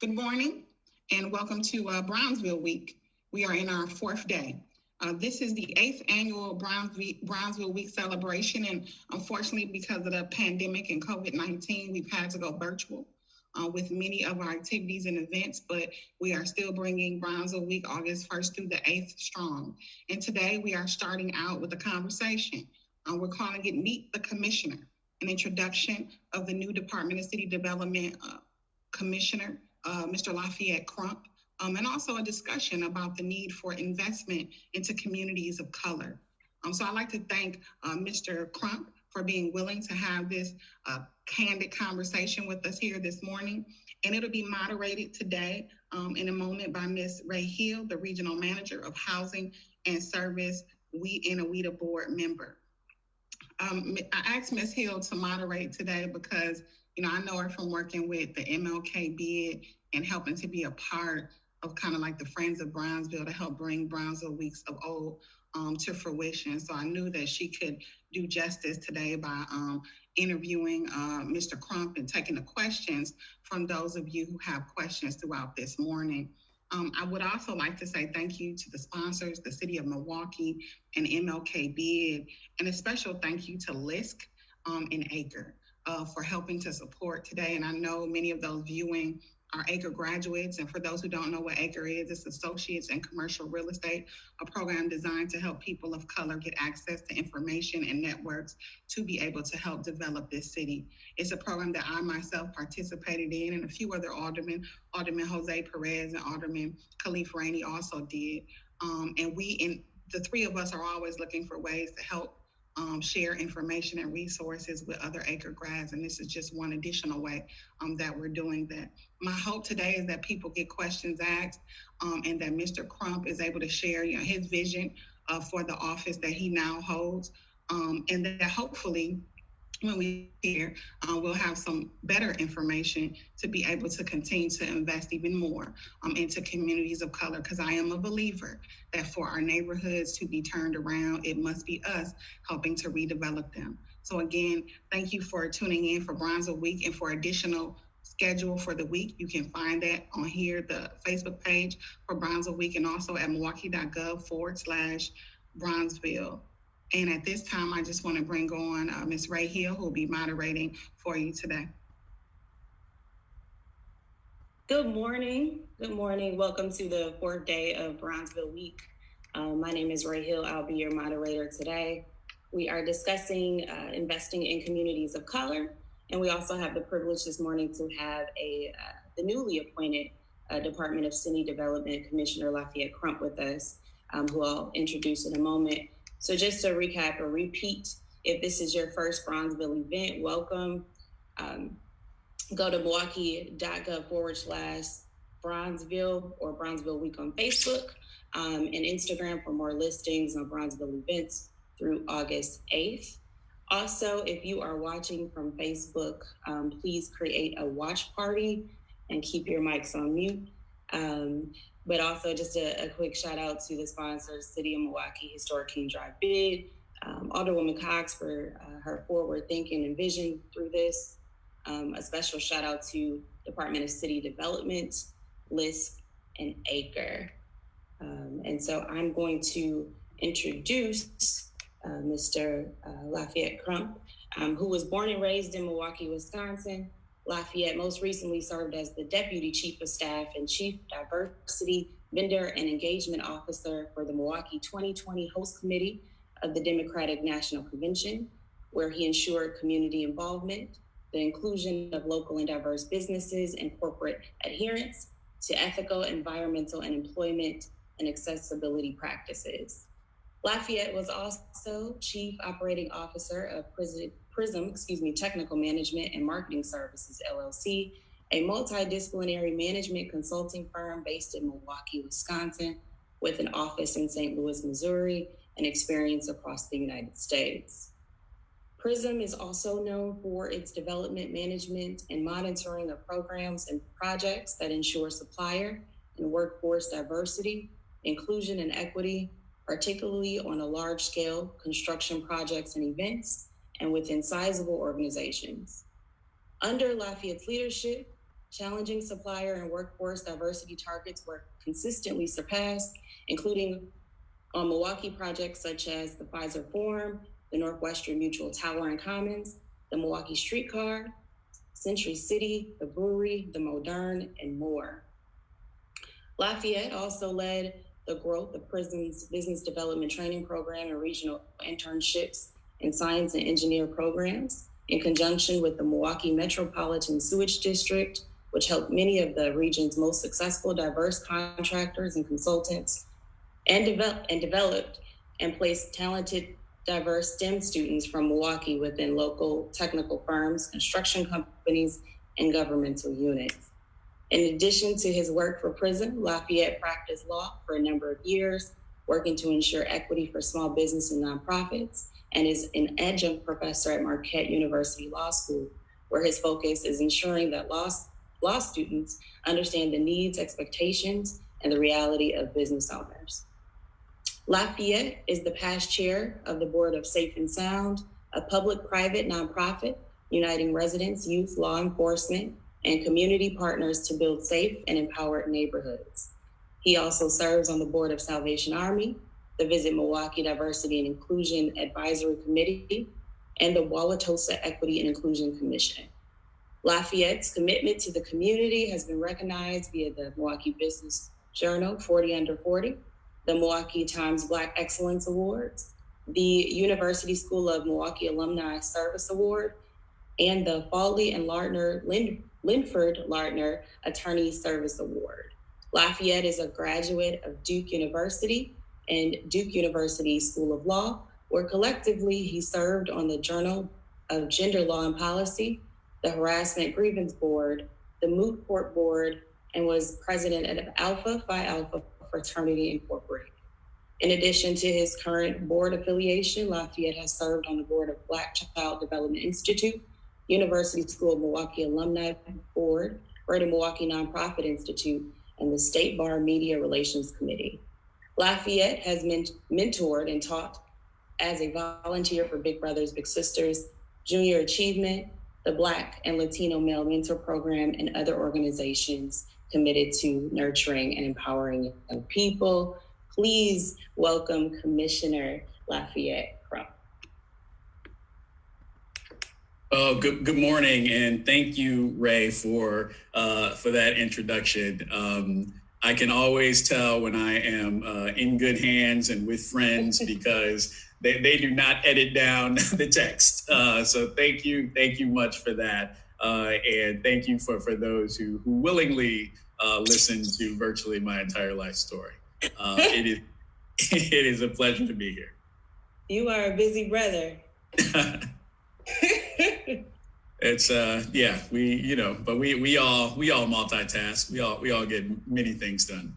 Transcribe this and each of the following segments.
Good morning and welcome to Bronzeville Week. We are in our fourth day. This is the 8th annual Bronzeville Week celebration, and unfortunately, because of the pandemic and COVID-19, we've had to go virtual with many of our activities and events, but we are still bringing Bronzeville Week August 1st through the 8th strong. And today we are starting out with a conversation. We're calling it Meet the Commissioner, an introduction of the new Department of City Development Commissioner, Mr. Lafayette Crump, and also a discussion about the need for investment into communities of color. So I'd like to thank Mr. Crump for being willing to have this candid conversation with us here this morning. And it'll be moderated today in a moment by Ms. Ray Hill, the Regional Manager of Housing and Service, and a WEDA board member. I asked Ms. Hill to moderate today because I know her from working with the MLK bid and helping to be a part of kind of like the Friends of Bronzeville to help bring Bronzeville Weeks of Old to fruition. So I knew that she could do justice today by interviewing Mr. Crump and taking the questions from those of you who have questions throughout this morning. I would also like to say thank you to the sponsors, the City of Milwaukee and MLK bid, and a special thank you to LISC and ACRE. For helping to support today. And I know many of those viewing are ACRE graduates. And for those who don't know what ACRE is, it's Associates in Commercial Real Estate, a program designed to help people of color get access to information and networks to be able to help develop this city. It's a program that I myself participated in, and a few other aldermen, Alderman Jose Perez and Alderman Khalif Rainey also did. And the three of us are always looking for ways to help share information and resources with other ACRE grads, and this is just one additional way that we're doing that. My hope today is that people get questions asked, and that Mr. Crump is able to share his vision for the office that he now holds, and that hopefully when we here, we'll have some better information to be able to continue to invest even more into communities of color, because I am a believer that for our neighborhoods to be turned around, it must be us helping to redevelop them. So again, thank you for tuning in for Bronzeville Week, and for additional schedule for the week, you can find that on here, the Facebook page for Bronzeville Week, and also at milwaukee.gov/Bronzeville. And at this time, I just want to bring on Ms. Ray Hill, who will be moderating for you today. Good morning. Good morning. Welcome to the fourth day of Bronzeville Week. My name is Ray Hill. I'll be your moderator today. We are discussing investing in communities of color, and we also have the privilege this morning to have the newly appointed Department of City Development Commissioner Lafayette Crump with us, who I'll introduce in a moment. So just to recap or repeat, if this is your first Bronzeville event, welcome. Go to milwaukee.gov/Bronzeville or Bronzeville Week on Facebook and Instagram for more listings on Bronzeville events through August 8th. Also, if you are watching from Facebook, please create a watch party and keep your mics on mute. But also just a quick shout out to the sponsors, City of Milwaukee Historic King Drive bid, Alderwoman Cox for her forward thinking and vision through this. A special shout out to Department of City Development, LISC, and ACRE. And so I'm going to introduce Mr. Lafayette Crump, who was born and raised in Milwaukee, Wisconsin. Lafayette most recently served as the Deputy Chief of Staff and Chief Diversity, Vendor, and Engagement Officer for the Milwaukee 2020 Host Committee of the Democratic National Convention, where he ensured community involvement, the inclusion of local and diverse businesses, and corporate adherence to ethical, environmental, and employment and accessibility practices. Lafayette was also Chief Operating Officer of Prism Technical Management and Marketing Services, LLC, a multidisciplinary management consulting firm based in Milwaukee, Wisconsin, with an office in St. Louis, Missouri, and experience across the United States. Prism is also known for its development, management, and monitoring of programs and projects that ensure supplier and workforce diversity, inclusion, and equity, particularly on a large-scale construction projects and events, and within sizable organizations. Under Lafayette's leadership, Challenging supplier and workforce diversity targets were consistently surpassed, including on Milwaukee projects such as the Pfizer Forum, the Northwestern Mutual Tower and Commons, the Milwaukee Streetcar, Century City, the Brewery, the Modern, and more. Lafayette also led the growth of Prism's business development training program and regional internships in science and engineer programs in conjunction with the Milwaukee Metropolitan Sewage District, which helped many of the region's most successful diverse contractors and consultants and developed and placed talented, diverse STEM students from Milwaukee within local technical firms, construction companies, and governmental units. In addition to his work for PRISM, Lafayette practiced law for a number of years, working to ensure equity for small business and nonprofits, and is an adjunct professor at Marquette University Law School, where his focus is ensuring that law students understand the needs, expectations, and the reality of business owners. Lafayette is the past chair of the board of Safe and Sound, a public-private nonprofit uniting residents, youth, law enforcement, and community partners to build safe and empowered neighborhoods. He also serves on the board of Salvation Army, the Visit Milwaukee Diversity and Inclusion Advisory Committee, and the Wauwatosa Equity and Inclusion Commission. Lafayette's commitment to the community has been recognized via the Milwaukee Business Journal 40 Under 40, the Milwaukee Times Black Excellence Awards, the University School of Milwaukee Alumni Service Award, and the Fawley and Linford Lardner Attorney Service Award. Lafayette is a graduate of Duke University and Duke University School of Law, where collectively he served on the Journal of Gender Law and Policy, the Harassment Grievance Board, the Moot Court Board, and was president of Alpha Phi Alpha Fraternity Incorporated. In addition to his current board affiliation, Lafayette has served on the board of Black Child Development Institute, University School of Milwaukee Alumni Board, Greater Milwaukee Nonprofit Institute, and the State Bar Media Relations Committee. Lafayette has mentored and taught as a volunteer for Big Brothers Big Sisters, Junior Achievement, the Black and Latino Male Mentor Program, and other organizations committed to nurturing and empowering young people. Please welcome Commissioner Lafayette Crump. Oh, good morning, and thank you, Ray, for that introduction. I can always tell when I am in good hands and with friends because they do not edit down the text. So thank you much for that, and thank you for those who willingly listen to virtually my entire life story. It is a pleasure to be here. You are a busy brother. It's but we all multitask. We all get many things done.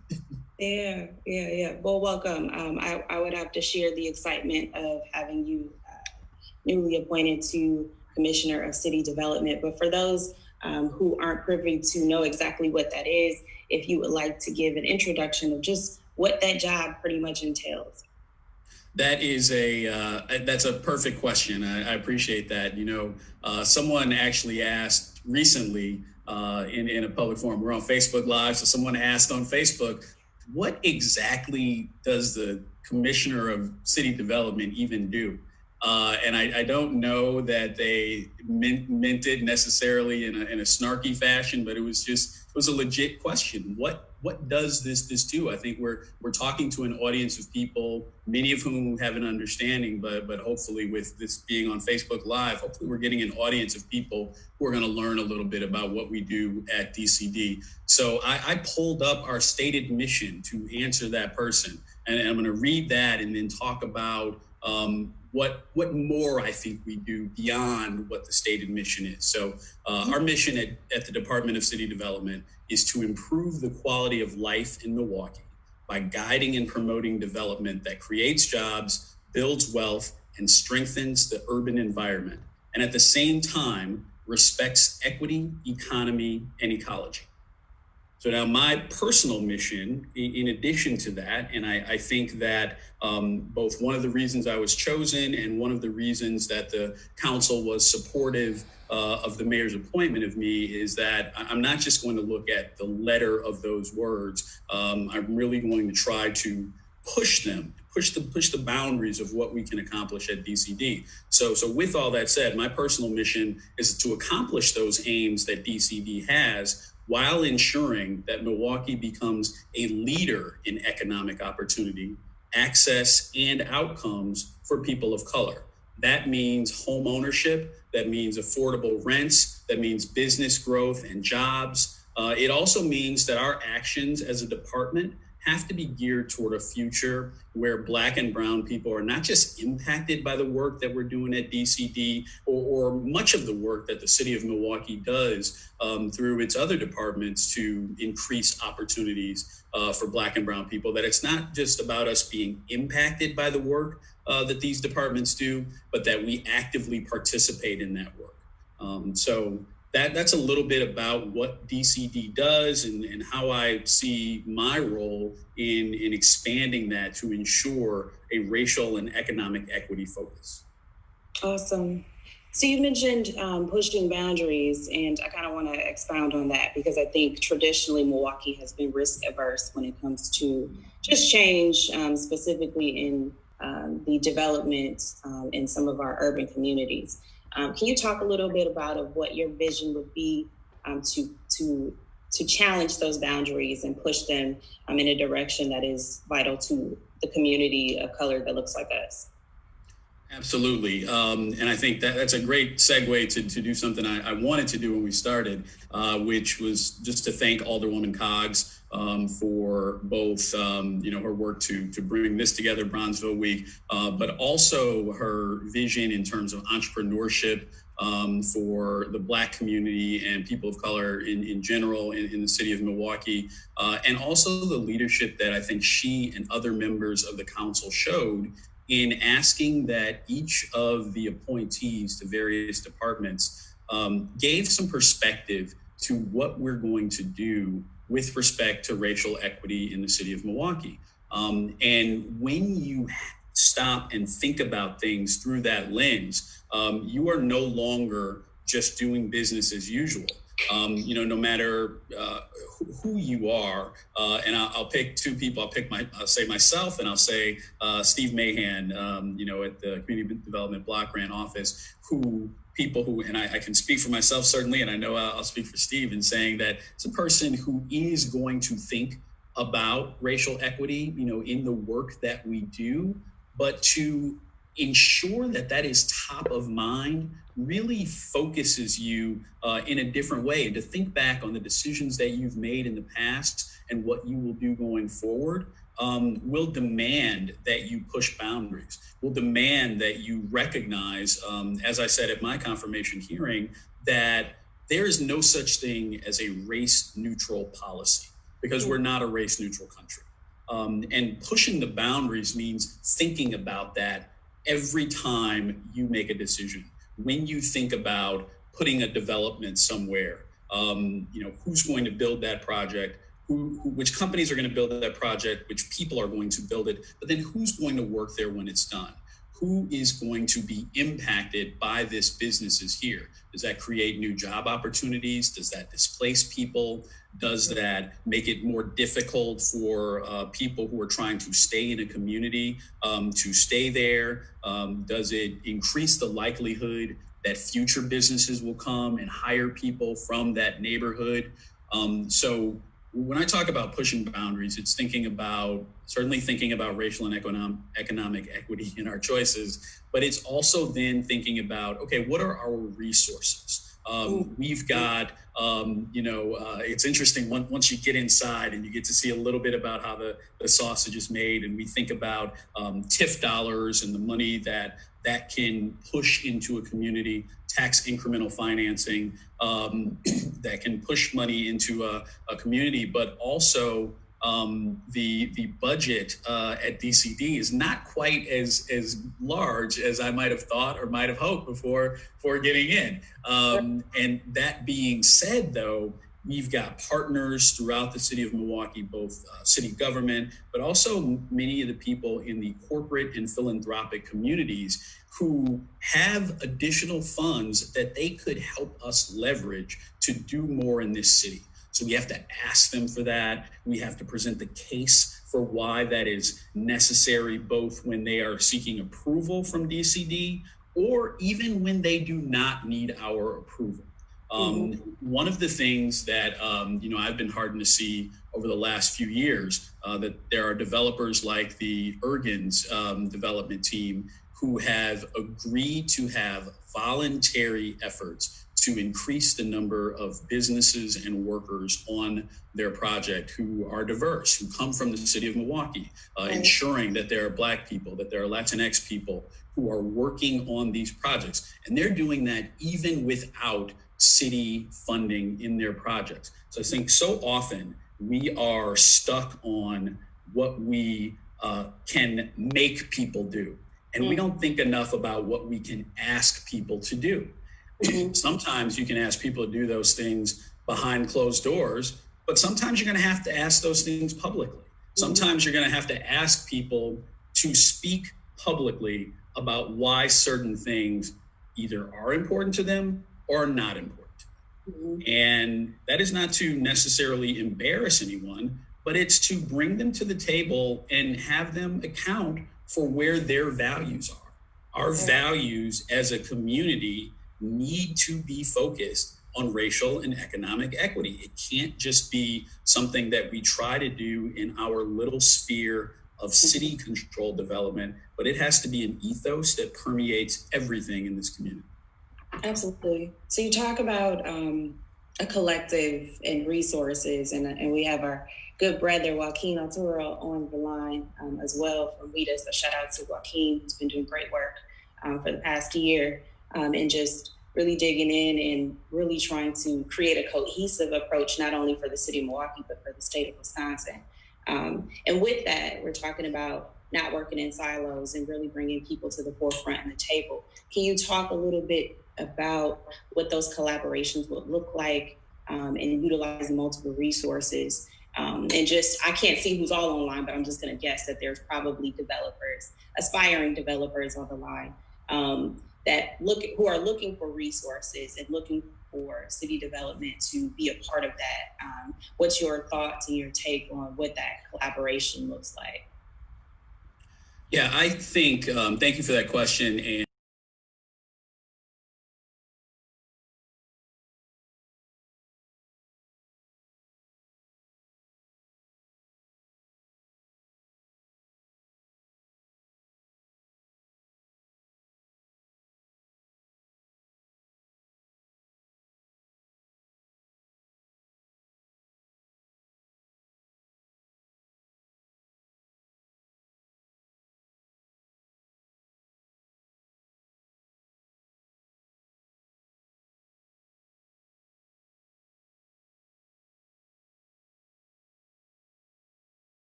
Yeah. Well, welcome. I would have to share the excitement of having you newly appointed to Commissioner of City Development. But for those who aren't privy to know exactly what that is, if you would like to give an introduction of just what that job pretty much entails. That is that's a perfect question. I appreciate that. Someone actually asked recently in a public forum. We're on Facebook Live, so someone asked on Facebook, what exactly does the Commissioner of City Development even do? And I don't know that they meant it necessarily in a snarky fashion, but it was a legit question. What does this do? I think we're talking to an audience of people, many of whom have an understanding, but hopefully with this being on Facebook Live, hopefully we're getting an audience of people who are going to learn a little bit about what we do at DCD. So I pulled up our stated mission to answer that person, and I'm going to read that and then talk about what more I think we do beyond what the stated mission is. So our mission at the Department of City Development is to improve the quality of life in Milwaukee by guiding and promoting development that creates jobs, builds wealth, and strengthens the urban environment, and at the same time respects equity, economy, and ecology. So now my personal mission, in addition to that, and I think that both one of the reasons I was chosen and one of the reasons that the council was supportive of the mayor's appointment of me is that I'm not just going to look at the letter of those words. I'm really going to try to push the boundaries of what we can accomplish at DCD. So with all that said, my personal mission is to accomplish those aims that DCD has while ensuring that Milwaukee becomes a leader in economic opportunity, access, and outcomes for people of color. That means home ownership, that means affordable rents, that means business growth and jobs. It also means that our actions as a department have to be geared toward a future where Black and brown people are not just impacted by the work that we're doing at DCD or much of the work that the city of Milwaukee does through its other departments to increase opportunities for Black and brown people, that it's not just about us being impacted by the work that these departments do, but that we actively participate in that work. So that's a little bit about what DCD does and how I see my role in expanding that to ensure a racial and economic equity focus. Awesome. So you mentioned pushing boundaries, and I kind of want to expound on that because I think traditionally Milwaukee has been risk averse when it comes to just change, specifically in the development in some of our urban communities. Can you talk a little bit about what your vision would be to challenge those boundaries and push them in a direction that is vital to the community of color that looks like us? Absolutely. And I think that's a great segue to do something I wanted to do when we started, which was just to thank Alderwoman Coggs for both, her work to bring this together, Bronzeville Week, but also her vision in terms of entrepreneurship for the Black community and people of color in general in the city of Milwaukee, and also the leadership that I think she and other members of the council showed in asking that each of the appointees to various departments gave some perspective to what we're going to do with respect to racial equity in the city of Milwaukee. And when you stop and think about things through that lens, you are no longer just doing business as usual. No matter who you are, and I'll pick two people. I'll say myself, and I'll say Steve Mahan, at the Community Development Block Grant Office, and I can speak for myself certainly, and I know I'll speak for Steve in saying that it's a person who is going to think about racial equity, in the work that we do, but to ensure that is top of mind really focuses you in a different way, and to think back on the decisions that you've made in the past and what you will do going forward will demand that you push boundaries, will demand that you recognize, as I said at my confirmation hearing, that there is no such thing as a race-neutral policy because we're not a race-neutral country. And pushing the boundaries means thinking about that every time you make a decision. When you think about putting a development somewhere, who's going to build that project, which companies are going to build that project, which people are going to build it, but then who's going to work there when it's done? Who is going to be impacted by this businesses here? Does that create new job opportunities? Does that displace people? Does that make it more difficult for people who are trying to stay in a community to stay there? Does it increase the likelihood that future businesses will come and hire people from that neighborhood? So when I talk about pushing boundaries, it's certainly thinking about racial and economic equity in our choices, but it's also then thinking about, okay, what are our resources? We've got, it's interesting once you get inside and you get to see a little bit about how the sausage is made, and we think about TIF dollars and the money that can push into a community, tax incremental financing that can push money into a community, but also the budget at DCD is not quite as large as I might have thought or might have hoped before getting in. And that being said, though, We've got partners throughout the city of Milwaukee, both city government, but also many of the people in the corporate and philanthropic communities who have additional funds that they could help us leverage to do more in this city. So we have to ask them for that. We have to present the case for why that is necessary, both when they are seeking approval from DCD or even when they do not need our approval. One of the things that I've been heartened to see over the last few years that there are developers like the Ergens development team who have agreed to have voluntary efforts to increase the number of businesses and workers on their project who are diverse, who come from the city of Milwaukee, ensuring that there are Black people, that there are Latinx people who are working on these projects. And they're doing that even without city funding in their projects. So I think so often we are stuck on what we can make people do. And we don't think enough about what we can ask people to do. Sometimes you can ask people to do those things behind closed doors, but sometimes you're going to have to ask those things publicly. Sometimes you're going to have to ask people to speak publicly about why certain things either are important to them or not important. And that is not to necessarily embarrass anyone, but it's to bring them to the table and have them account for where their values are. Our values as a community need to be focused on racial and economic equity. It can't just be something that we try to do in our little sphere of city controlled development, but it has to be an ethos that permeates everything in this community. Absolutely. So you talk about a collective and resources, and we have our good brother Joaquin Arturo on the line as well from WIDA. So shout out to Joaquin, who's been doing great work for the past year and just really digging in and really trying to create a cohesive approach, not only for the city of Milwaukee, but for the state of Wisconsin. And with that, we're talking about not working in silos and really bringing people to the forefront and the table. Can you talk a little bit about what those collaborations would look like and utilizing multiple resources? And just, I can't see who's all online, but I'm just going to guess that there's probably developers, aspiring developers on the line who are looking for resources and looking for city development to be a part of that. What's your thoughts and your take on what that collaboration looks like? Yeah, I think, thank you for that question. And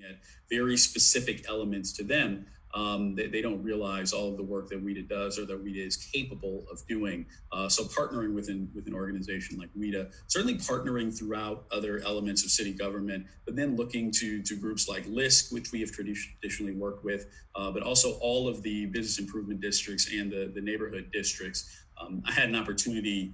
at very specific elements to them, they don't realize all of the work that WIDA does or that WIDA is capable of doing. So partnering with an organization like WIDA, certainly partnering throughout other elements of city government, but then looking to groups like LISC, which we have traditionally worked with, but also all of the business improvement districts and the neighborhood districts. I had an opportunity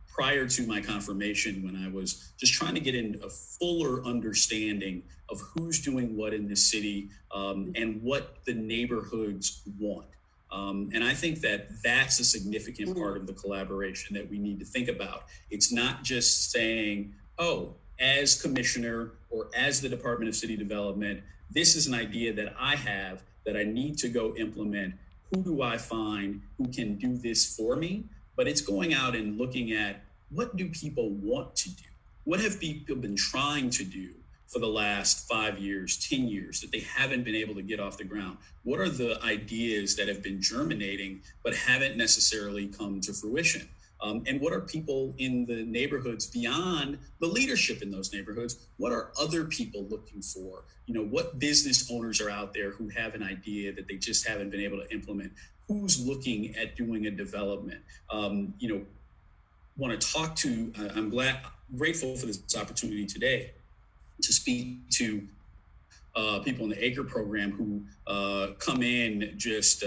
prior to my confirmation, when I was just trying to get in a fuller understanding of who's doing what in this city and what the neighborhoods want. And I think that that's a significant part of the collaboration that we need to think about. It's not just saying, oh, as commissioner or as the Department of City Development, this is an idea that I have that I need to go implement. Who do I find who can do this for me? But it's going out and looking at, what do people want to do? What have people been trying to do for the last 5 years, 10 years that they haven't been able to get off the ground? What are the ideas that have been germinating but haven't necessarily come to fruition? And what are people in the neighborhoods beyond the leadership in those neighborhoods? What are other people looking for? You know, what business owners are out there who have an idea that they just haven't been able to implement? who's looking at doing a development. Want to talk to, grateful for this opportunity today to speak to people in the ACRE program who come in just,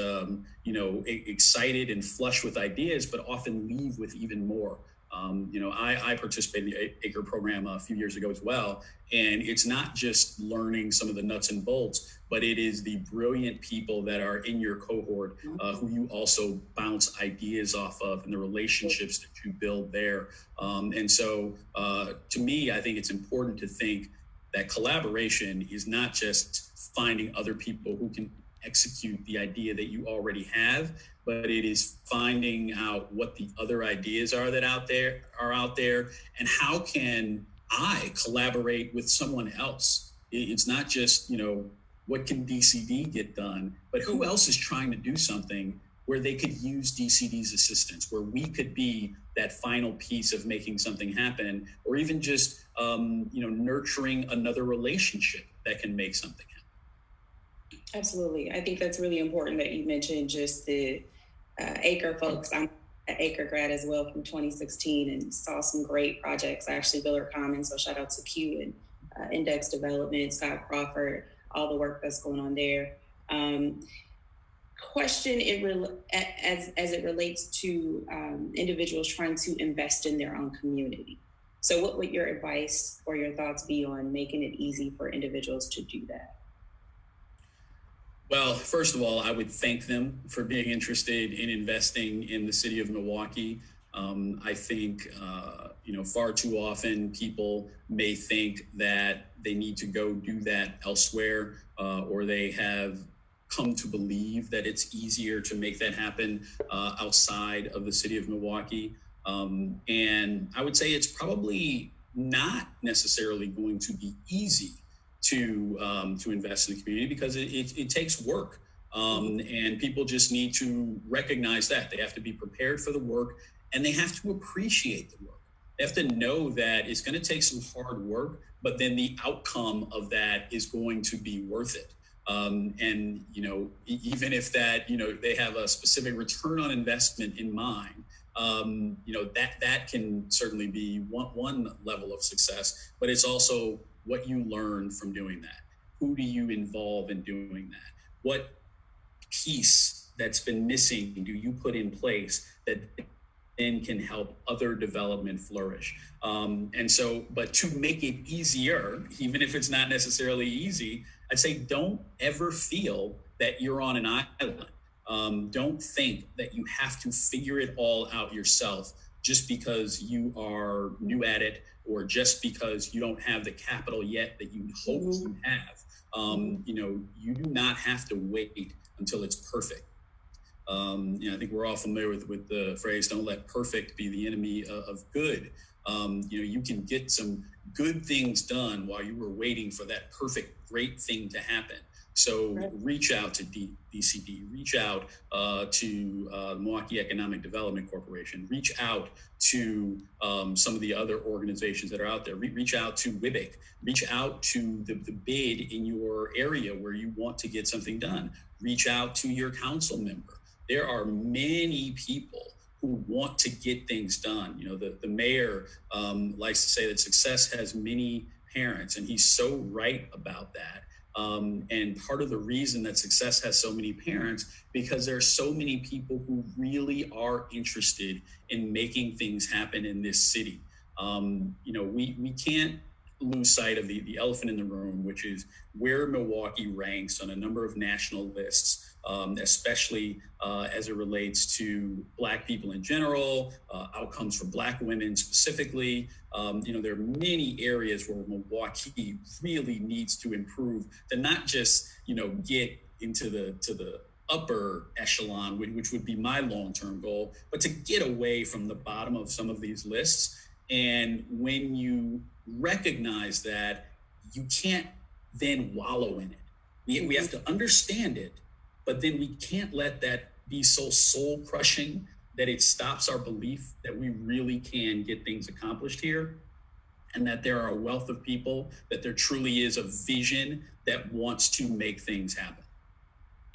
excited and flush with ideas, but often leave with even more. I participated in the ACRE program a few years ago as well. And it's not just learning some of the nuts and bolts, but it is the brilliant people that are in your cohort who you also bounce ideas off of and the relationships that you build there. To me, I think it's important to think that collaboration is not just finding other people who can execute the idea that you already have, but it is finding out what the other ideas are that are out there, and how can I collaborate with someone else? It's not just, what can DCD get done, but who else is trying to do something where they could use DCD's assistance, where we could be that final piece of making something happen, or even just, nurturing another relationship that can make something happen. Absolutely. I think that's really important that you mentioned just the ACRE folks. I'm an ACRE grad as well from 2016 and saw some great projects, actually Viller Commons. So shout out to Q and Index Development, Scott Crawford, all the work that's going on there. Question as it relates to individuals trying to invest in their own community. So what would your advice or your thoughts be on making it easy for individuals to do that? Well, first of all, I would thank them for being interested in investing in the city of Milwaukee. I think, far too often people may think that they need to go do that elsewhere, or they have come to believe that it's easier to make that happen outside of the city of Milwaukee. And I would say it's probably not necessarily going to be easy to invest in the community, because it takes work. And people just need to recognize that. They have to be prepared for the work, and they have to appreciate the work. They have to know that it's going to take some hard work, but then the outcome of that is going to be worth it. Even if that, they have a specific return on investment in mind, that can certainly be one level of success, but it's also what you learn from doing that. Who do you involve in doing that? What piece that's been missing do you put in place that then can help other development flourish? But to make it easier, even if it's not necessarily easy, I'd say don't ever feel that you're on an island. Don't think that you have to figure it all out yourself just because you are new at it, or just because you don't have the capital yet that you hope you have. You do not have to wait until it's perfect. I think we're all familiar with the phrase, don't let perfect be the enemy of good. You can get some good things done while you were waiting for that perfect, great thing to happen. So reach out to DCD, reach out to Milwaukee Economic Development Corporation, reach out to some of the other organizations that are out there, reach out to WIBIC, reach out to the bid in your area where you want to get something done, reach out to your council member. There are many people who want to get things done. The mayor likes to say that success has many parents, and he's so right about that. And part of the reason that success has so many parents, because there are so many people who really are interested in making things happen in this city. We can't lose sight of the elephant in the room, which is where Milwaukee ranks on a number of national lists, especially as it relates to Black people in general, outcomes for Black women specifically. There are many areas where Milwaukee really needs to improve to not just, get into the upper echelon, which would be my long-term goal, but to get away from the bottom of some of these lists. And when you recognize that, you can't then wallow in it. We have to understand it, but then we can't let that be so soul-crushing that it stops our belief that we really can get things accomplished here, and that there are a wealth of people, that there truly is a vision that wants to make things happen.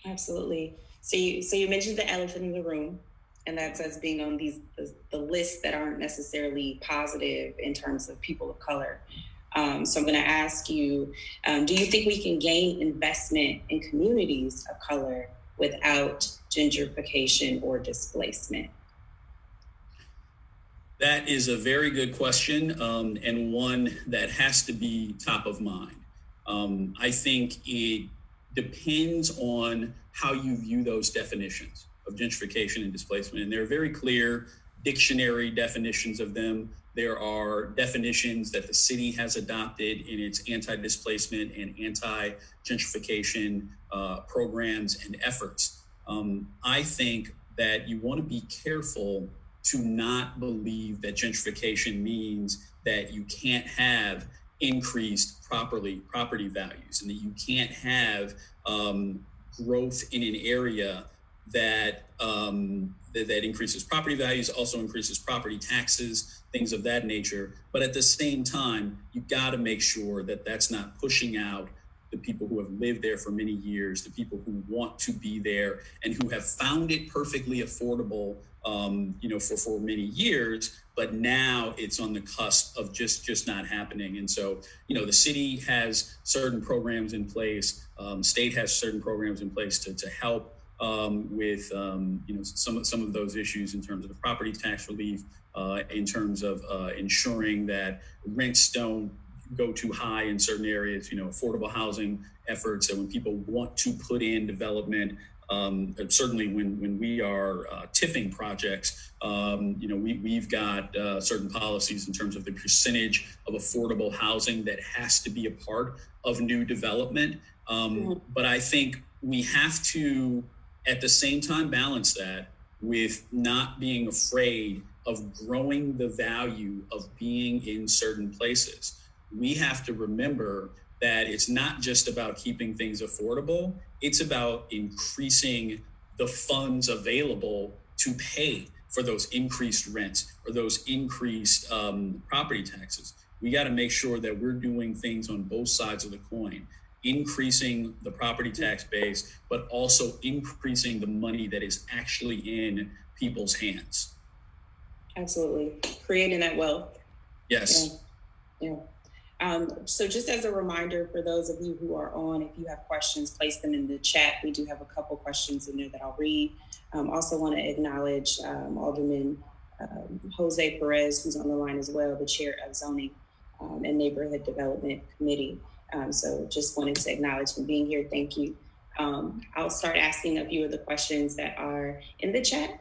Absolutely. So you mentioned the elephant in the room, and that's us being on the lists that aren't necessarily positive in terms of people of color. So I'm going to ask you, do you think we can gain investment in communities of color without gentrification or displacement? That is a very good question, and one that has to be top of mind. I think it depends on how you view those definitions of gentrification and displacement. And there are very clear dictionary definitions of them. There are definitions that the city has adopted in its anti-displacement and anti-gentrification programs and efforts. I think that you want to be careful to not believe that gentrification means that you can't have increased property values and that you can't have growth in an area that that increases property values, also increases property taxes, things of that nature. But at the same time, you got to make sure that that's not pushing out the people who have lived there for many years, the people who want to be there and who have found it perfectly affordable, for many years, but now it's on the cusp of just not happening. And so, the city has certain programs in place, state has certain programs in place to help with some of those issues in terms of the property tax relief, in terms of ensuring that rents don't go too high in certain areas, affordable housing efforts. So when people want to put in development, certainly when we are TIFing projects, we've got certain policies in terms of the percentage of affordable housing that has to be a part of new development. But I think we have to, at the same time, balance that with not being afraid of growing the value of being in certain places. We have to remember that it's not just about keeping things affordable, it's about increasing the funds available to pay for those increased rents or those increased property taxes. We got to make sure that we're doing things on both sides of the coin, increasing the property tax base, but also increasing the money that is actually in people's hands. Absolutely. Creating that wealth. Yes. Yeah. So just as a reminder for those of you who are on, if you have questions, place them in the chat. We do have a couple questions in there that I'll read. Also want to acknowledge Alderman Jose Perez, who's on the line as well, the chair of Zoning and Neighborhood Development Committee. So just wanted to acknowledge him being here. Thank you. I'll start asking a few of the questions that are in the chat.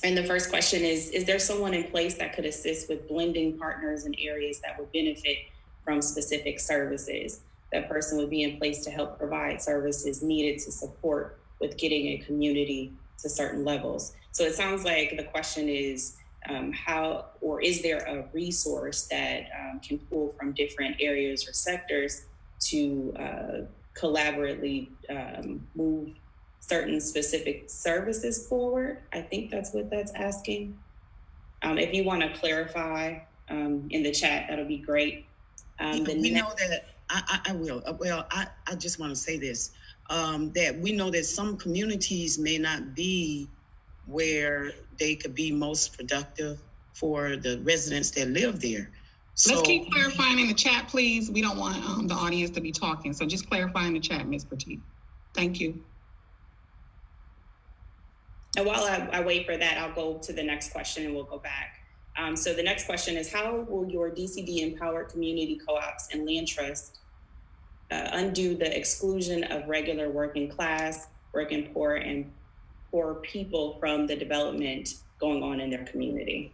And the first question is there someone in place that could assist with blending partners in areas that would benefit from specific services? That person would be in place to help provide services needed to support with getting a community to certain levels. So it sounds like the question is how, or is there a resource that can pull from different areas or sectors to collaboratively move certain specific services forward? I think that's what that's asking. If you want to clarify in the chat, that'll be great. We know that, I will. Well, I just want to say this, that we know that some communities may not be where they could be most productive for the residents that live there. So, let's keep clarifying in the chat, please. We don't want the audience to be talking. So just clarify in the chat, Ms. Petit. Thank you. And while I wait for that, I'll go to the next question and we'll go back. So the next question is, how will your DCD empowered community co-ops and land trust undo the exclusion of regular working class, working poor, and poor people from the development going on in their community?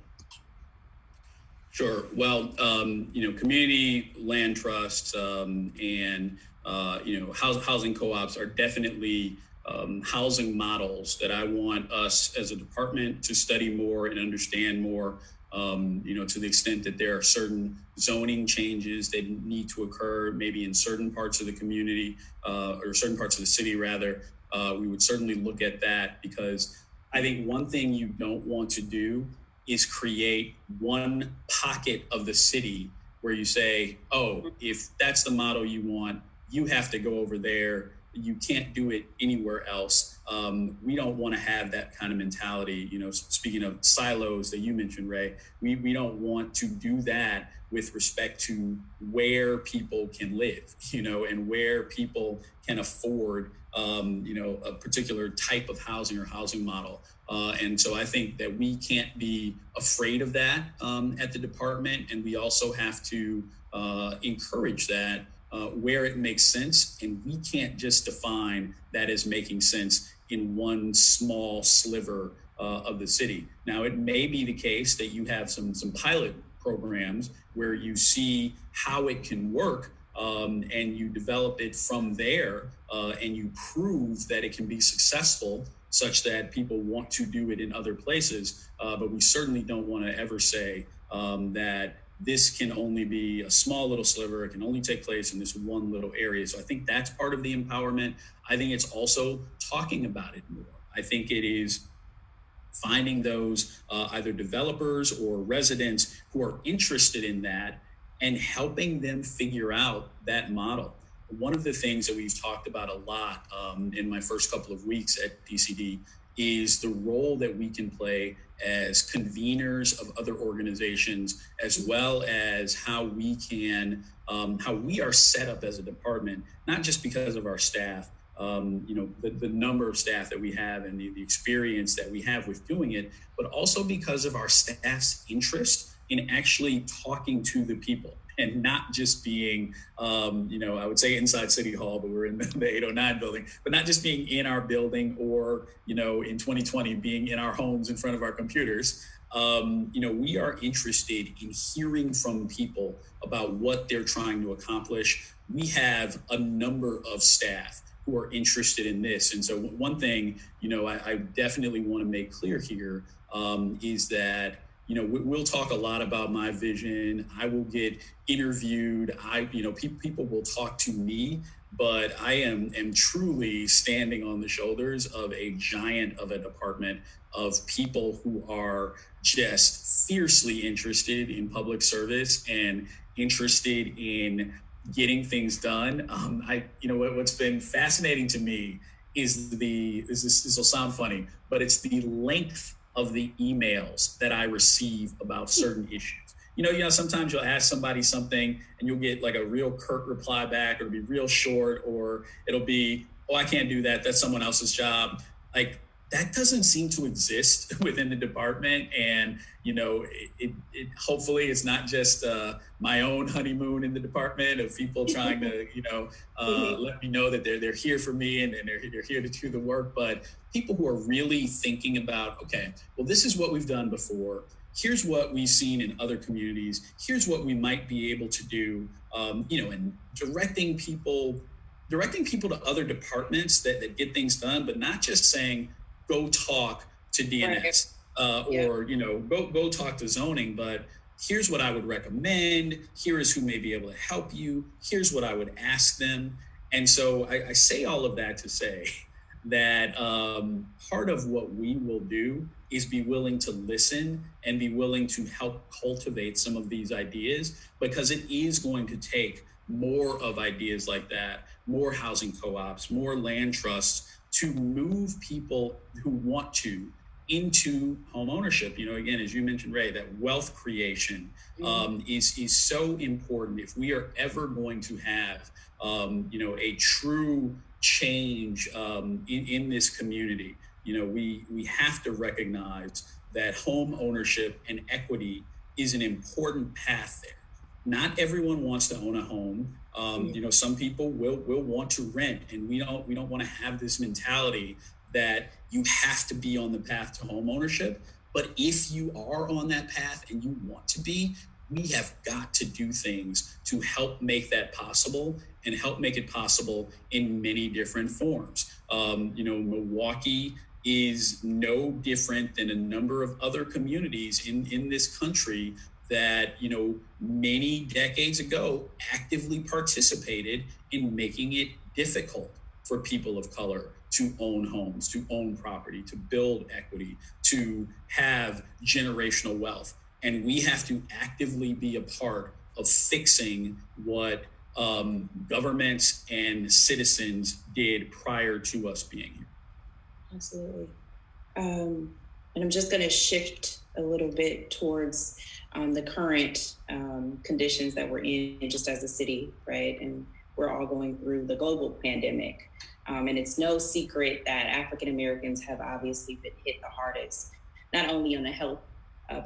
Sure. Well, community land trusts and housing co-ops are definitely housing models that I want us as a department to study more and understand more, to the extent that there are certain zoning changes that need to occur maybe in certain parts of the community or certain parts of the city, rather. We would certainly look at that, because I think one thing you don't want to do is create one pocket of the city where you say, oh, if that's the model you want, you have to go over there. you can't do it anywhere else. We don't want to have that kind of mentality. Speaking of silos that you mentioned, Ray, we don't want to do that with respect to where people can live, and where people can afford, a particular type of housing or housing model. And so I think that we can't be afraid of that at the department. And we also have to encourage that where it makes sense. And we can't just define that as making sense in one small sliver of the city. Now, it may be the case that you have some pilot programs where you see how it can work, and you develop it from there, and you prove that it can be successful such that people want to do it in other places. But we certainly don't want to ever say that this can only be a small little sliver. It can only take place in this one little area. So I think that's part of the empowerment. I think it's also talking about it more. I think it is finding those either developers or residents who are interested in that and helping them figure out that model. One of the things that we've talked about a lot in my first couple of weeks at DCD is the role that we can play as conveners of other organizations, as well as how we are set up as a department, not just because of our staff, the number of staff that we have and the experience that we have with doing it, but also because of our staff's interest in actually talking to the people and not just being, I would say inside City Hall, but we're in the 809 building, but not just being in our building or, in 2020, being in our homes in front of our computers. We are interested in hearing from people about what they're trying to accomplish. We have a number of staff who are interested in this. And so one thing, I definitely want to make clear here is that, we'll talk a lot about my vision. I will get interviewed. People will talk to me, but I am truly standing on the shoulders of a giant of a department of people who are just fiercely interested in public service and interested in getting things done. What's been fascinating to me is this will sound funny, but it's the length of the emails that I receive about certain issues. Sometimes you'll ask somebody something and you'll get like a real curt reply back, or it'll be real short, or it'll be, oh, I can't do that. That's someone else's job. Like, that doesn't seem to exist within the department. And, hopefully it's not just my own honeymoon in the department of people trying to, let me know that they're here for me and they're here to do the work. But people who are really thinking about, okay, well, this is what we've done before. Here's what we've seen in other communities. Here's what we might be able to do, and directing people to other departments that get things done, but not just saying, go talk to DNS, or go talk to zoning, but here's what I would recommend. Here is who may be able to help you. Here's what I would ask them. And so I say all of that to say that part of what we will do is be willing to listen and be willing to help cultivate some of these ideas, because it is going to take more of ideas like that, more housing co-ops, more land trusts, to move people who want to into home ownership. Again, as you mentioned, Ray, that wealth creation is so important. If we are ever going to have, a true change in this community, we have to recognize that home ownership and equity is an important path there. Not everyone wants to own a home. Some people will want to rent, and we don't want to have this mentality that you have to be on the path to home ownership. But if you are on that path and you want to be, we have got to do things to help make that possible, and help make it possible in many different forms. Milwaukee is no different than a number of other communities in this country that, many decades ago actively participated in making it difficult for people of color to own homes, to own property, to build equity, to have generational wealth. And we have to actively be a part of fixing what governments and citizens did prior to us being here. Absolutely. And I'm just going to shift a little bit towards the current conditions that we're in just as a city, right? And we're all going through the global pandemic. And it's no secret that African Americans have obviously been hit the hardest, not only on the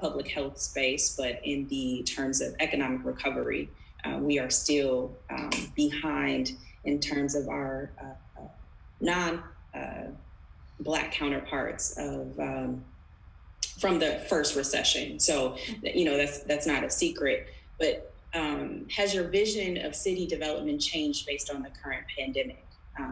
public health space, but in the terms of economic recovery. We are still behind in terms of our non-Black counterparts from the first recession. So, that's not a secret, but has your vision of city development changed based on the current pandemic?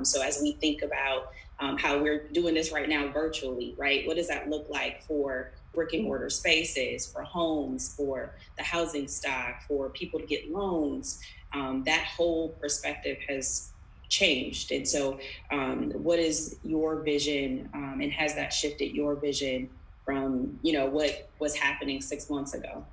So as we think about how we're doing this right now virtually, right? What does that look like for brick and mortar spaces, for homes, for the housing stock, for people to get loans? That whole perspective has changed. And so what is your vision, and has that shifted your vision from, what was happening 6 months ago?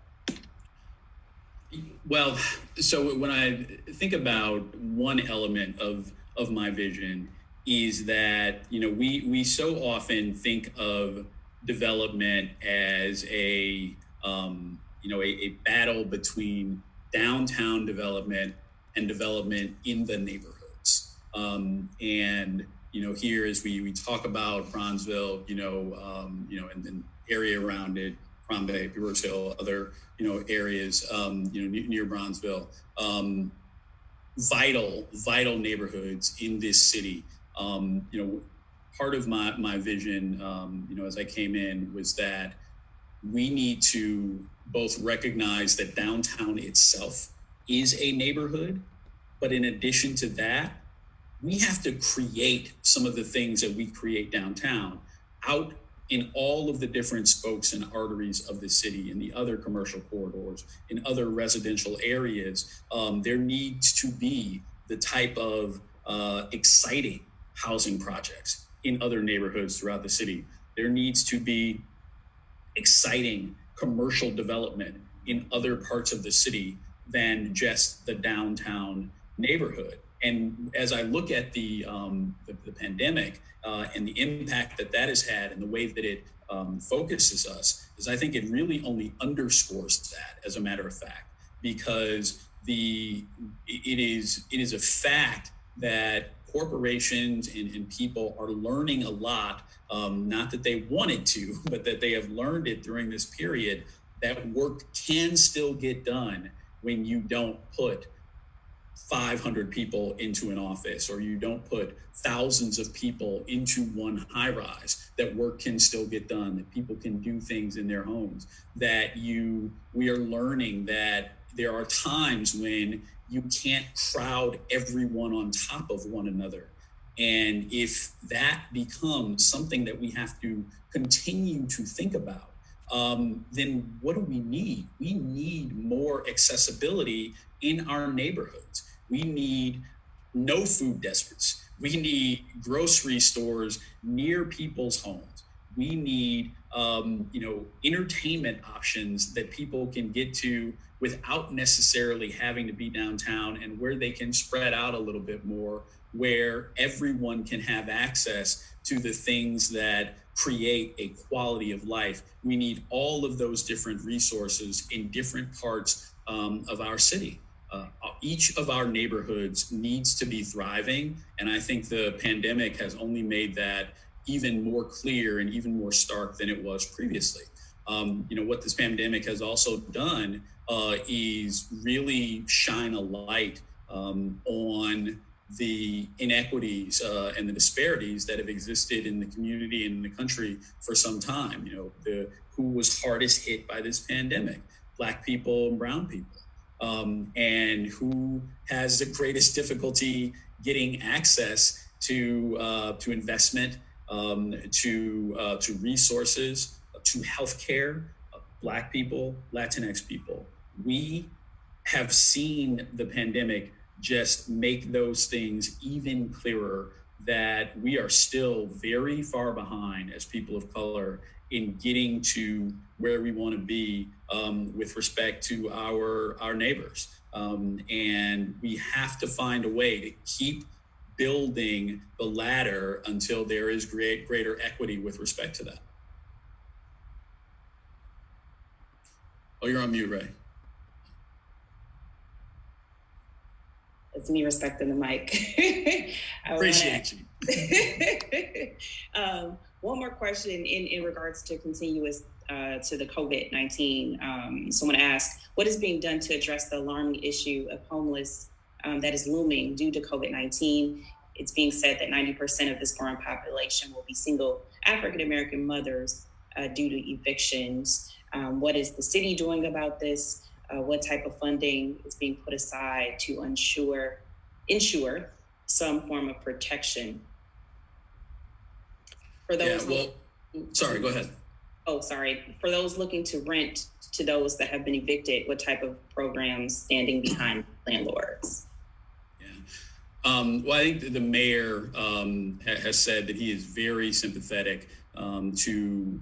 Well, so when I think about one element of my vision is that, we so often think of development as a battle between downtown development and development in the neighborhoods. And here as we talk about Bronzeville, and the area around it, Crump, Bronzeville, other areas near Bronzeville, vital neighborhoods in this city. Part of my vision, as I came in, was that we need to both recognize that downtown itself is a neighborhood, but in addition to that, we have to create some of the things that we create downtown out in all of the different spokes and arteries of the city, in the other commercial corridors, in other residential areas. There needs to be the type of exciting housing projects in other neighborhoods throughout the city. There needs to be exciting commercial development in other parts of the city than just the downtown neighborhood. And as I look at the pandemic and the impact that has had and the way that it focuses us, is I think it really only underscores that, as a matter of fact, because it is a fact that corporations and people are learning a lot, not that they wanted to, but that they have learned it during this period, that work can still get done when you don't put 500 people into an office, or you don't put thousands of people into one high rise, that work can still get done, that people can do things in their homes, we are learning that there are times when you can't crowd everyone on top of one another. And if that becomes something that we have to continue to think about, then what do we need? We need more accessibility in our neighborhoods. We need no food deserts. We need grocery stores near people's homes. We need, entertainment options that people can get to without necessarily having to be downtown, and where they can spread out a little bit more, where everyone can have access to the things that create a quality of life. We need all of those different resources in different parts of our city. Each of our neighborhoods needs to be thriving. And I think the pandemic has only made that even more clear and even more stark than it was previously. What this pandemic has also done is really shine a light on the inequities and the disparities that have existed in the community and in the country for some time. Who was hardest hit by this pandemic? Black people and brown people. And who has the greatest difficulty getting access to investment, to resources, to healthcare? Black people, Latinx people. We have seen the pandemic just make those things even clearer, that we are still very far behind as people of color in getting to where we want to be with respect to our neighbors. And we have to find a way to keep building the ladder until there is greater equity with respect to that. Oh, you're on mute, Ray. It's me respecting the mic. Appreciate you. One more question in regards to continuous to the COVID-19. Someone asked, what is being done to address the alarming issue of homeless that is looming due to COVID-19? It's being said that 90% of this growing population will be single African-American mothers due to evictions. What is the city doing about this? What type of funding is being put aside to ensure some form of protection for those? Sorry, go ahead. Oh, sorry. For those looking to rent to those that have been evicted, what type of programs standing behind landlords? Well, I think the mayor has said that he is very sympathetic to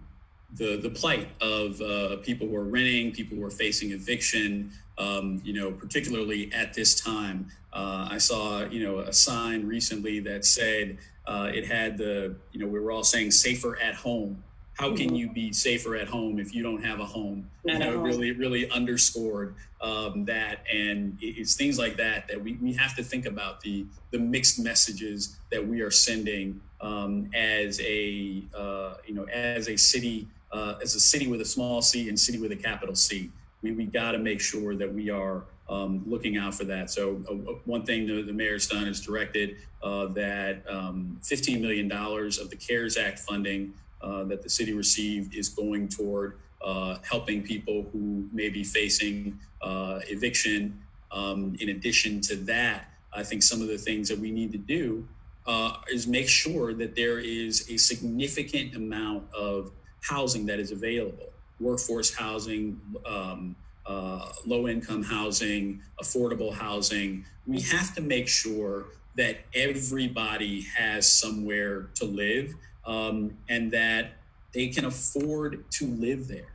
the plight of people who are renting, people who are facing eviction, particularly at this time. I saw, a sign recently that said it had we were all saying safer at home. How can you be safer at home if you don't have a home? Really underscored that. And it's things like that we have to think about the mixed messages that we are sending as a city with a small c and city with a capital C. We got to make sure that we are looking out for that. So one thing the mayor's done is directed that $15 million of the CARES Act funding that the city received is going toward helping people who may be facing eviction. In addition to that, I think some of the things that we need to do is make sure that there is a significant amount of housing that is available, workforce housing, low-income housing, affordable housing. We have to make sure that everybody has somewhere to live and that they can afford to live there.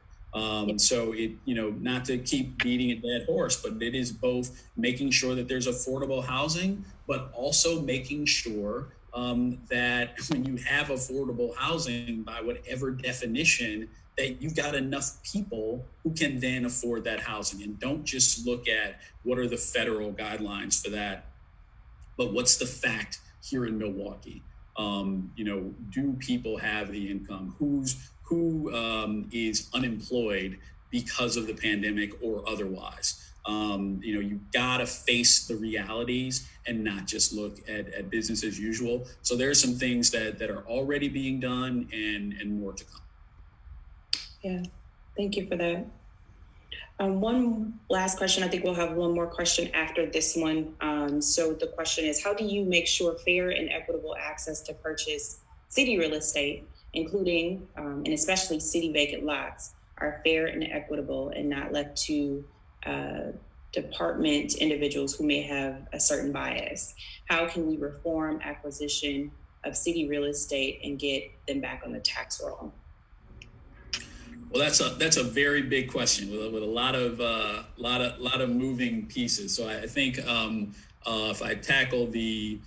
So not to keep beating a dead horse, but it is both making sure that there's affordable housing, but also making sure that when you have affordable housing, by whatever definition, that you've got enough people who can then afford that housing. And don't just look at what are the federal guidelines for that, but what's the fact here in Milwaukee? Do people have the income? Who is unemployed because of the pandemic or otherwise? You gotta face the realities and not just look at business as usual. So there are some things that are already being done and more to come. Yeah, thank you for that. One last question. I think we'll have one more question after this one. So the question is, how do you make sure fair and equitable access to purchase city real estate, including and especially city vacant lots, are fair and equitable and not left to department individuals who may have a certain bias? How can we reform acquisition of city real estate and get them back on the tax roll? Well, that's a very big question with a lot of moving pieces. So I think if I tackle the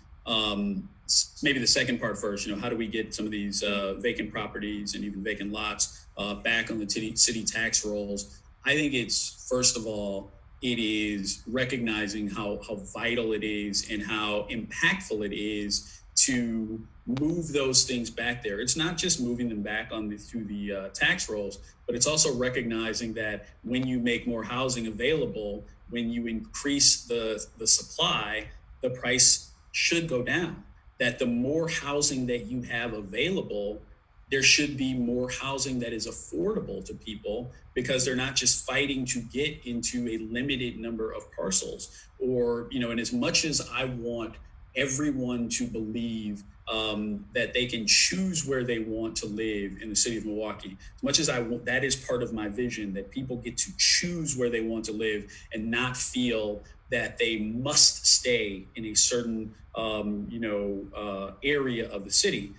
maybe the second part first, how do we get some of these vacant properties and even vacant lots back on the city tax rolls? I think it's, first of all, it is recognizing how vital it is and how impactful it is to move those things back there. It's not just moving them back through the tax rolls, but it's also recognizing that when you make more housing available, when you increase the supply, the price should go down. That the more housing that you have available, there should be more housing that is affordable to people, because they're not just fighting to get into a limited number of parcels. Or, and as much as I want everyone to believe that they can choose where they want to live in the city of Milwaukee, as much as I want, that is part of my vision, that people get to choose where they want to live and not feel that they must stay in a certain area of the city.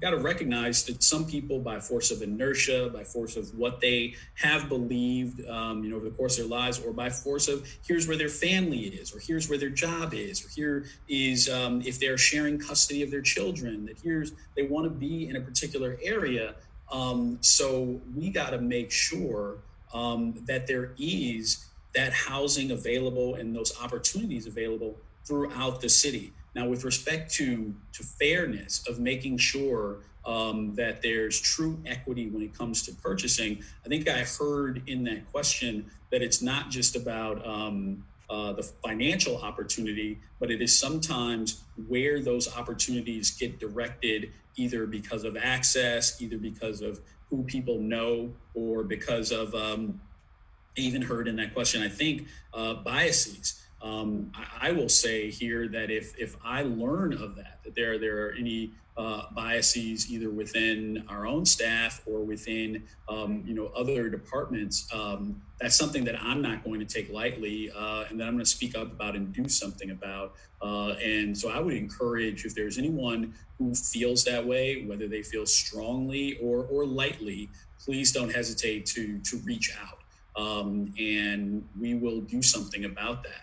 got to recognize that some people, by force of inertia, by force of what they have believed, over the course of their lives, or by force of here's where their family is, or here's where their job is, or here is if they're sharing custody of their children, that they want to be in a particular area. So we got to make sure that there is that housing available and those opportunities available throughout the city. Now, with respect to fairness of making sure that there's true equity when it comes to purchasing, I think I heard in that question that it's not just about the financial opportunity, but it is sometimes where those opportunities get directed, either because of access, either because of who people know, or because of, I even heard in that question, I think, biases. I will say here that if I learn of that there are any biases either within our own staff or within other departments, that's something that I'm not going to take lightly, and that I'm going to speak up about and do something about. And so I would encourage, if there's anyone who feels that way, whether they feel strongly or lightly, please don't hesitate to reach out, and we will do something about that.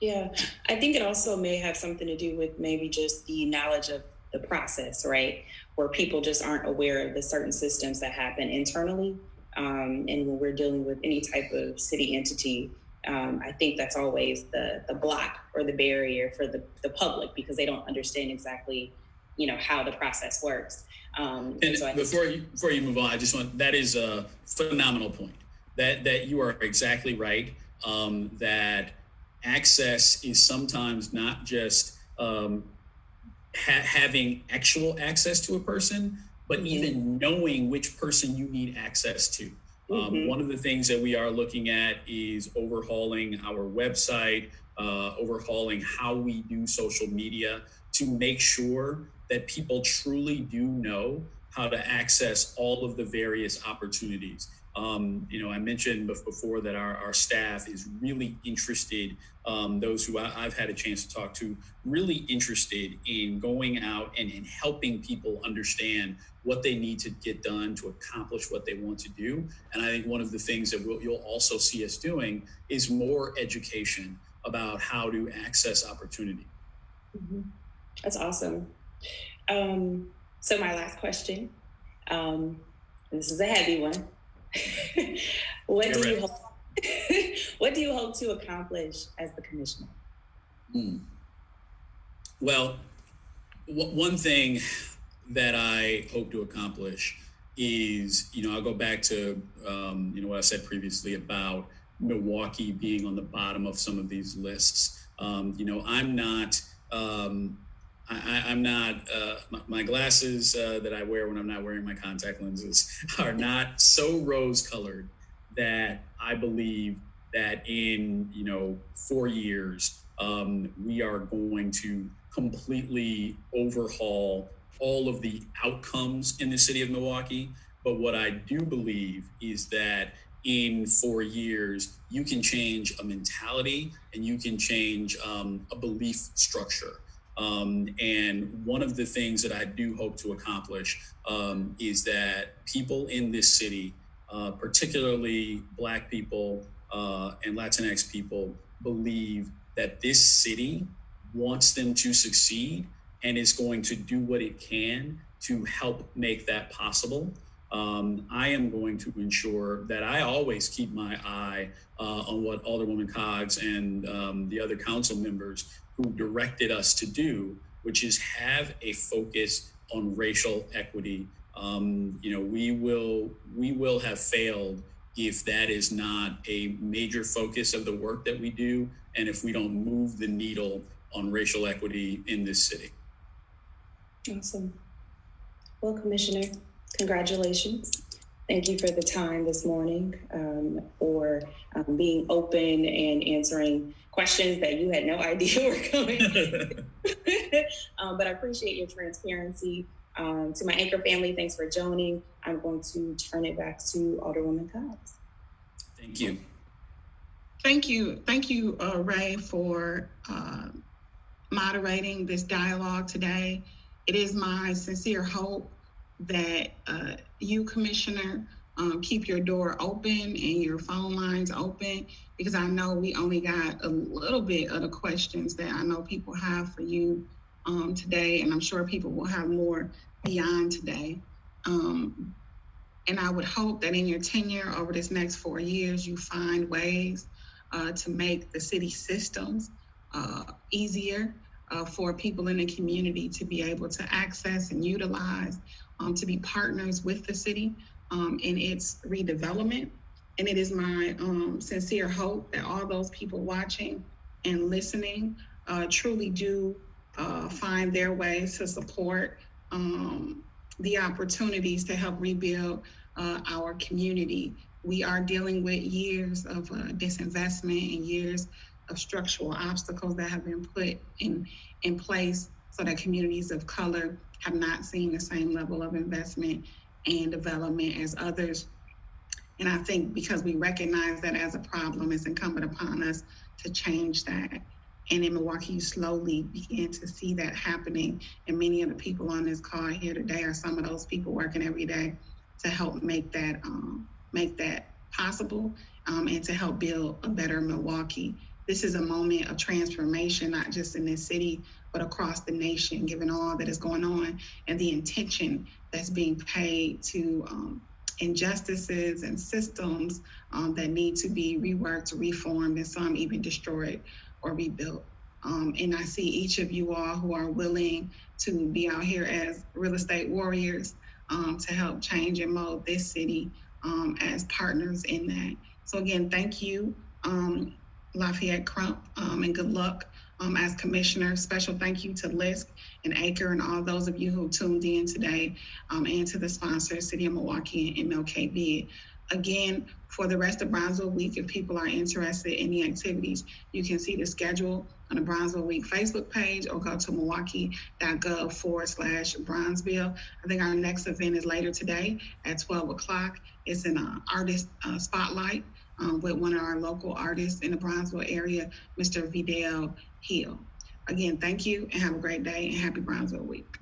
Yeah, I think it also may have something to do with maybe just the knowledge of the process, right? Where people just aren't aware of the certain systems that happen internally. And when we're dealing with any type of city entity, I think that's always the block or the barrier for the public, because they don't understand exactly, how the process works. And so before you move on, that is a phenomenal point. That you are exactly right. That access is sometimes not just having actual access to a person, but even knowing which person you need access to. One of the things that we are looking at is overhauling our website, overhauling how we do social media, to make sure that people truly do know how to access all of the various opportunities. I mentioned before that our staff is really interested, those who I've had a chance to talk to, really interested in going out and in helping people understand what they need to get done to accomplish what they want to do. And I think one of the things that you'll also see us doing is more education about how to access opportunity. That's awesome. So my last question, this is a heavy one. What do you hope to accomplish as the commissioner? Well, one thing that I hope to accomplish is, I'll go back to, what I said previously about Milwaukee being on the bottom of some of these lists. I'm not, my glasses that I wear when I'm not wearing my contact lenses are not so rose-colored that I believe that in, 4 years, we are going to completely overhaul all of the outcomes in the city of Milwaukee. But what I do believe is that in 4 years, you can change a mentality and you can change a belief structure. And one of the things that I do hope to accomplish is that people in this city, particularly Black people and Latinx people, believe that this city wants them to succeed and is going to do what it can to help make that possible. I am going to ensure that I always keep my eye on what Alderwoman Coggs and the other council members who directed us to do, which is have a focus on racial equity. We will have failed if that is not a major focus of the work that we do, and if we don't move the needle on racial equity in this city. Awesome. Well, Commissioner, congratulations. Thank you for the time this morning, for being open and answering questions that you had no idea were coming. But I appreciate your transparency. To my Anchor family, thanks for joining. I'm going to turn it back to Alderwoman Coggs. Thank you. Thank you, Ray, for moderating this dialogue today. It is my sincere hope that you, Commissioner, keep your door open and your phone lines open, because I know we only got a little bit of the questions that I know people have for you today, and I'm sure people will have more beyond today. And I would hope that in your tenure over this next 4 years, you find ways to make the city systems easier for people in the community to be able to access and utilize, to be partners with the city in its redevelopment. And it is my sincere hope that all those people watching and listening truly do find their ways to support the opportunities to help rebuild our community. We are dealing with years of disinvestment and years of structural obstacles that have been put in place so that communities of color have not seen the same level of investment and development as others. And I think because we recognize that as a problem, it's incumbent upon us to change that. And in Milwaukee, you slowly begin to see that happening. And many of the people on this call here today are some of those people working every day to help make that possible and to help build a better Milwaukee. This is a moment of transformation, not just in this city, but across the nation, given all that is going on and the intention that's being paid to injustices and systems that need to be reworked, reformed, and some even destroyed or rebuilt. And I see each of you all who are willing to be out here as real estate warriors to help change and mold this city as partners in that. So again, thank you, Lafayette, Crump, and good luck as commissioner. Special thank you to LISC and ACRE and all those of you who tuned in today, and to the sponsors, City of Milwaukee and MLK-Bid. Again, for the rest of Bronzeville Week, if people are interested in the activities, you can see the schedule on the Bronzeville Week Facebook page or go to milwaukee.gov/Bronzeville. I think our next event is later today at 12 o'clock. It's an artist spotlight with one of our local artists in the Bronzeville area, Mr. Vidal Hill. Again, thank you and have a great day and happy Bronzeville Week.